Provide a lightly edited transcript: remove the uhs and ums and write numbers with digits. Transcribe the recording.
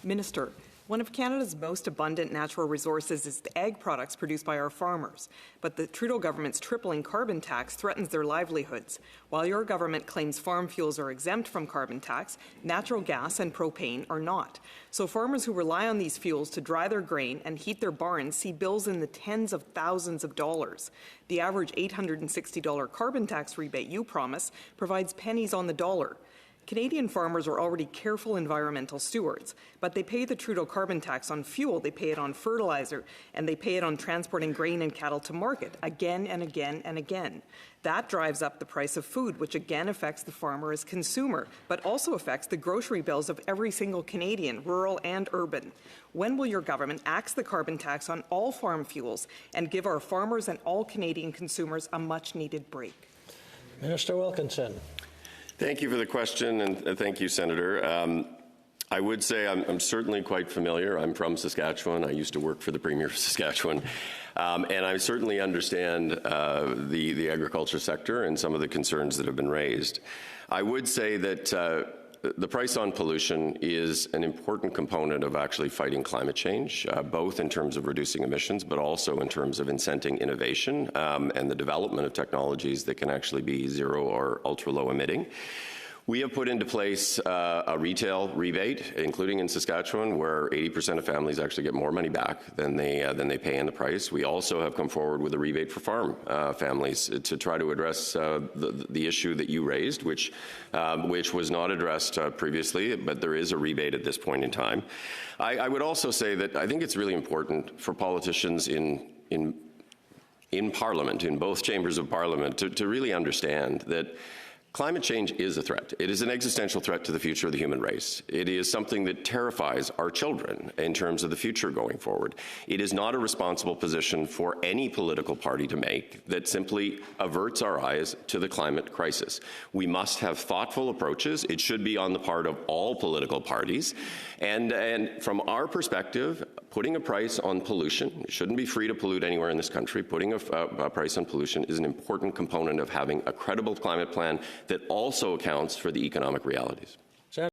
Minister, one of Canada's most abundant natural resources is the ag products produced by our farmers, but the Trudeau government's tripling carbon tax threatens their livelihoods. While your government claims farm fuels are exempt from carbon tax, natural gas and propane are not. So farmers who rely on these fuels to dry their grain and heat their barns see bills in the tens of thousands of dollars. The average $860 carbon tax rebate you promise provides pennies on the dollar. Canadian farmers are already careful environmental stewards, but they pay the Trudeau carbon tax on fuel, they pay it on fertilizer, and they pay it on transporting grain and cattle to market again and again and again. That drives up the price of food, which again affects the farmer as consumer, but also affects the grocery bills of every single Canadian, rural and urban. When will your government axe the carbon tax on all farm fuels and give our farmers and all Canadian consumers a much-needed break? Minister Wilkinson. Thank you for the question, and thank you, Senator. I would say I'm certainly quite familiar. I'm from Saskatchewan. I used to work for the Premier of Saskatchewan. And I certainly understand the agriculture sector and some of the concerns that have been raised. I would say that the price on pollution is an important component of actually fighting climate change, both in terms of reducing emissions, but also in terms of incenting innovation and the development of technologies that can actually be zero or ultra-low emitting. We have put into place a retail rebate, including in Saskatchewan, where 80% of families actually get more money back than they pay in the price. We also have come forward with a rebate for farm families to try to address the issue that you raised, which was not addressed previously, but there is a rebate at this point in time. I would also say that I think it's really important for politicians in Parliament, in both chambers of Parliament, to really understand that climate change is a threat. It is an existential threat to the future of the human race. It is something that terrifies our children in terms of the future going forward. It is not a responsible position for any political party to make that simply averts our eyes to the climate crisis. We must have thoughtful approaches. It should be on the part of all political parties. And from our perspective, putting a price on pollution, it shouldn't be free to pollute anywhere in this country, putting a price on pollution is an important component of having a credible climate plan that also accounts for the economic realities.